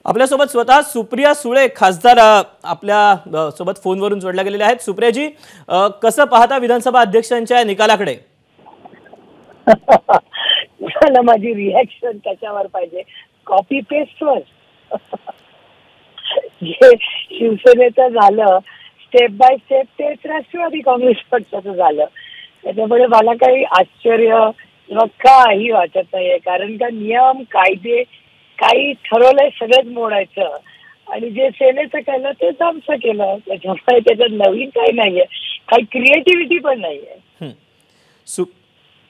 आपल्यासोबत स्वतः सुप्रिया सुळे खासदार आपल्या सोबत फोनवरून जोडल्या गेलेल्या आहेत। सुप्रियाजी, कसं पाहता विधानसभा अध्यक्षांच्या निकालाकडे? मला माझी रिॲक्शन त्याच्यावर पाहिजे, कॉपी पेस्टवर। जे शिवसेनेचं झालं स्टेप बाय स्टेप तेच राष्ट्रवादी काँग्रेस पक्षाचं झालं। त्याच्यामुळे मला काही आश्चर्य किंवा काही वाटत नाहीये, कारण का नियम कायदे काही ठरवलंय सगळंच मोडायचं आणि जे सेनेचं केलं तेच आमचं केलं। त्याच्यामुळे त्याच्यात नवीन काही नाहीये, काही क्रिएटिव्हिटी पण नाहीये।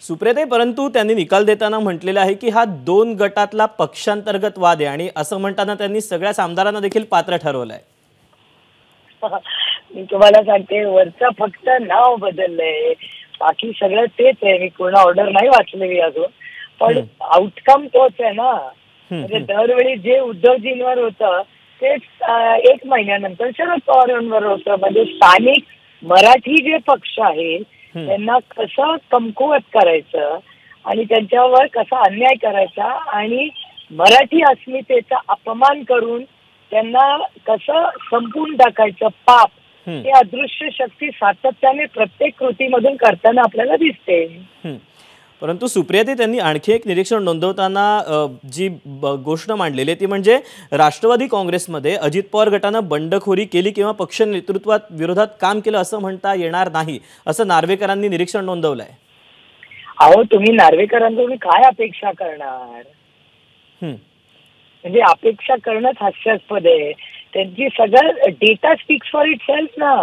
सुप्रियाताई, परंतु त्यांनी निकाल देताना म्हटलेलं आहे की हा 2 गटातला पक्षांतर्गत वाद आहे आणि असं म्हणताना त्यांनी सगळ्या आमदारांना देखील पात्र ठरवलंय। मी तुम्हाला सांगते, वरचं फक्त नाव बदललंय, बाकी सगळं तेच आहे। मी पूर्ण ऑर्डर नाही वाचलेली अजून, पण आउटकम तोच आहे ना। म्हणजे दरवेळी जे उद्धवजींवर होतं तेच 1 महिन्यानंतर शरद पवारांवर होतं। म्हणजे स्थानिक मराठी जे पक्ष आहेत त्यांना कसं कमकुवत करायचं आणि त्यांच्यावर कसा अन्याय करायचा आणि मराठी अस्मितेचा अपमान करून त्यांना कसं संपून टाकायचं पाप, हे अदृश्य शक्ती सातत्याने प्रत्येक कृतीमधून करताना आपल्याला दिसते। परंतु सुप्रियाताई, त्यांनी आणखी एक निरीक्षण नोंदवताना जी गोष्ट मांडलेली ती म्हणजे राष्ट्रवादी काँग्रेसमध्ये अजित पवार गटानं बंडखोरी केली किंवा पक्ष नेतृत्वात विरोधात काम केलं असं म्हणता येणार नाही, असं नार्वेकरांनी निरीक्षण नोंदवलंय। अहो, तुम्ही नार्वेकरांकडून काय अपेक्षा करणार? म्हणजे अपेक्षा करणंच हास्यास्पद आहे। त्यांची सगळं data speaks for it self ना।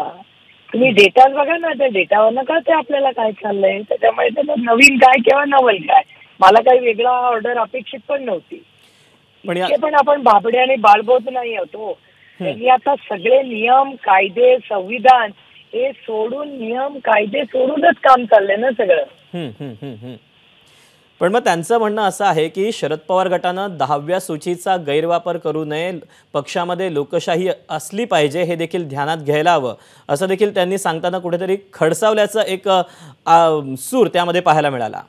तुम्ही डेटा बघा ना, त्या डेटावरनं कळते आपल्याला काय चाललंय। त्याच्यामुळे त्याला नवीन काय किंवा नवल काय, मला काही वेगळा ऑर्डर अपेक्षित पण नव्हती। पण आपण बाबडे आणि बाळबोध नाही होतो। त्यांनी आता सगळे नियम कायदे संविधान हे सोडून, नियम कायदे सोडूनच काम चाललंय ना सगळं। पण मग त्यांचं म्हणणं असं आहे की शरद पवार गटानं 10व्या सूचीचा गैरवापर करू नये, पक्षामध्ये लोकशाही असली पाहिजे हे देखील ध्यानात घ्यायला हवं, असं देखील त्यांनी सांगताना कुठेतरी खडसावल्याचं एक सूर त्यामध्ये पाहायला मिळाला।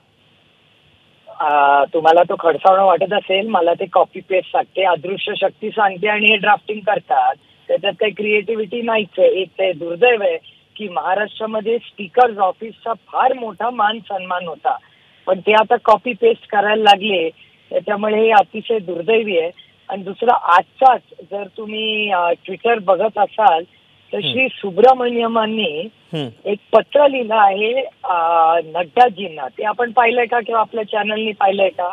तुम्हाला तो खडसावणं वाटत असेल, मला ते कॉपी पेस्ट सांगते, अदृश्य शक्ती सांगते आणि हे ड्राफ्टिंग करतात। त्याच्यात काही क्रिएटिव्हिटी नाहीच आहे। एक ते दुर्दैव आहे की महाराष्ट्रामध्ये स्पीकर्स ऑफिसचा फार मोठा मान सन्मान होता, पण ते आता कॉपी पेस्ट करायला लागले, त्याच्यामुळे हे अतिशय दुर्दैवी आहे। आणि दुसरं, आजचाच जर तुम्ही ट्विटर बघत असाल तर श्री सुब्रमण्यमांनी एक पत्र लिहिलं आहे नड्डाजींना। ते आपण पाहिलंय का किंवा आपल्या चॅनलनी पाहिलंय का?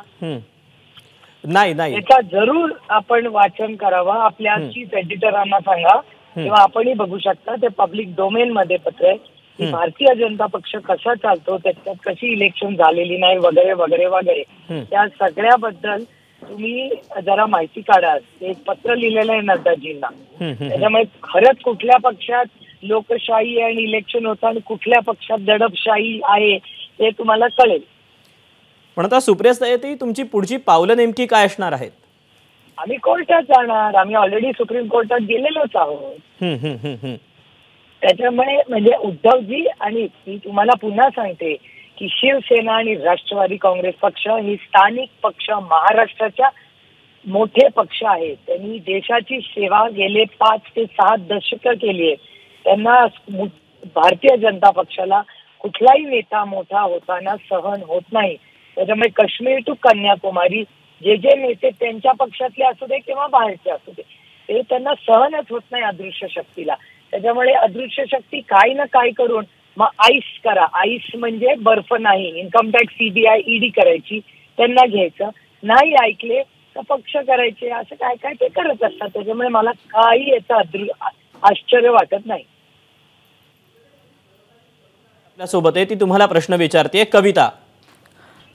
नाही। त्याचा जरूर आपण वाचन करावं, आपल्या चीफ एडिटरांना सांगा किंवा आपणही बघू शकता। ते पब्लिक डोमेन मध्ये पत्र आहे की भारतीय जनता पक्ष कसा चालतो, त्याच्यात कशी इलेक्शन झालेली नाही वगैरे वगैरे वगैरे, त्या सगळ्याबद्दल तुम्ही जरा माहिती काढा। एक पत्र लिहिलेलं आहे नड्डाजींना। त्याच्यामुळे खरंच कुठल्या पक्षात लोकशाही आणि इलेक्शन होतं आणि कुठल्या पक्षात दडपशाही आहे हे तुम्हाला कळेल। पण आता सुप्रियाताई, तुमची पुढची पावलं नेमकी काय असणार आहेत? आम्ही कोर्टात जाणार, आम्ही ऑलरेडी सुप्रीम कोर्टात गेलेलोच आहोत। त्याच्यामुळे म्हणजे उद्धवजी, आणि मी तुम्हाला पुन्हा सांगते की शिवसेना आणि राष्ट्रवादी काँग्रेस पक्ष ही स्थानिक पक्ष महाराष्ट्राच्या मोठे पक्ष आहेत। त्यांनी देशाची सेवा गेले 5 ते 6 दशकं केली आहे। त्यांना भारतीय जनता पक्षाला कुठलाही नेता मोठा होताना सहन होत नाही। त्याच्यामुळे काश्मीर टू कन्याकुमारी जे जे नेते त्यांच्या पक्षातले असू दे किंवा बाहेरचे असू दे, ते त्यांना सहनच होत नाही अदृश्य शक्तीला। त्याच्यामुळे अदृश्य शक्ती काही ना काय करून मग आईस करा, आईस म्हणजे बर्फ नाही, इन्कम टॅक्स सीबीआय ईडी करायची, त्यांना घ्यायचं, नाही ऐकले तर पक्ष करायचे, असं काय काय ते करत असतात। त्याच्यामुळे मला काही याचं आश्चर्य वाटत नाही। आपल्यासोबत आहे ती तुम्हाला प्रश्न विचारते कविता।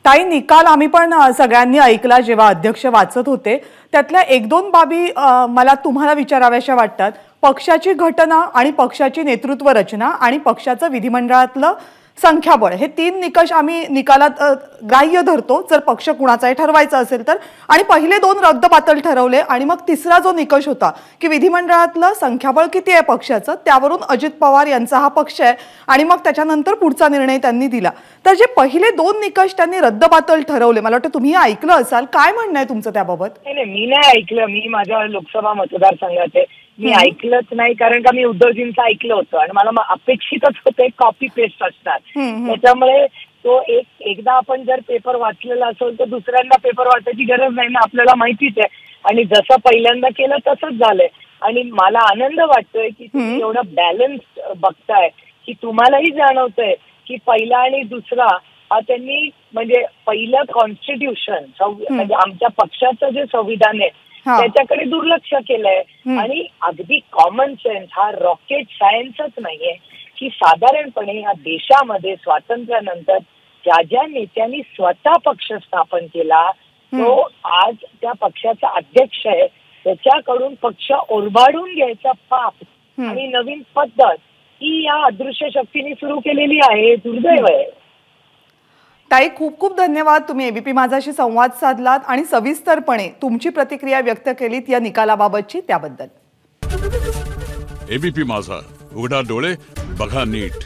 ताई, निकाल आम्ही पण सगळ्यांनी ऐकला जेव्हा अध्यक्ष वाचत होते, त्यातल्या 1-2 बाबी मला तुम्हाला विचाराव्याशा वाटतात। पक्षाची घटना आणि पक्षाची नेतृत्व रचना आणि पक्षाचं विधिमंडळातलं संख्याबळ हे 3 निकष आम्ही निकालात ग्राह्य धरतो जर पक्ष कुणाचाही ठरवायचा असेल तर, आणि पहिले 2 रद्दबातल ठरवले आणि मग तिसरा जो निकष होता की विधिमंडळातलं संख्याबळ किती आहे पक्षाचं त्यावरून अजित पवार यांचा हा पक्ष आहे आणि मग त्याच्यानंतर पुढचा निर्णय त्यांनी दिला. तर जे पहिले 2 निकष त्यांनी रद्दबातल ठरवले, मला वाटतं तुम्ही ऐकलं असाल, काय म्हणणं आहे तुमचं त्याबाबत? नाही, मी नाही ऐकलं. मी माझ्या लोकसभा मतदारसंघात आहे, मी ऐकलंच नाही, कारण का मी उद्धवजींचं ऐकलं होतं आणि मला अपेक्षितच होतं कॉपी पेस्ट असतात. त्याच्यामुळे तो एकदा आपण जर पेपर वाचलेला असेल तर दुसऱ्यांदा पेपर वाचायची गरज नाही ना, आपल्याला माहितीच आहे. आणि जसं पहिल्यांदा केलं तसंच झालंय. आणि मला आनंद वाटतोय की तुम्ही एवढं बॅलन्स बघताय की तुम्हालाही जाणवतंय की पहिला आणि दुसरा हा त्यांनी म्हणजे पहिलं कॉन्स्टिट्यूशन म्हणजे आमच्या पक्षाचं जे संविधान आहे त्याच्याकडे दुर्लक्ष केलंय. आणि अगदी कॉमन सेन्स हा रॉकेट सायन्सच नाहीये की साधारणपणे या देशामध्ये स्वातंत्र्यानंतर ज्या ज्या नेत्यांनी स्वतः पक्ष स्थापन केला तो आज त्या पक्षाचा अध्यक्ष आहे, त्याच्याकडून पक्ष ओरबाडून घ्यायचा पाप आणि नवीन पद्धत ही या अदृश्य शक्तीने सुरू केलेली आहे. दुर्दैव आहे. ताई, खूप खूप धन्यवाद. तुम्ही एबीपी माझाशी संवाद साधलात आणि सविस्तरपणे तुमची प्रतिक्रिया व्यक्त केलीत या निकालाबाबतची, त्याबद्दल. एबीपी माझा, उघडा डोळे बघा नीट.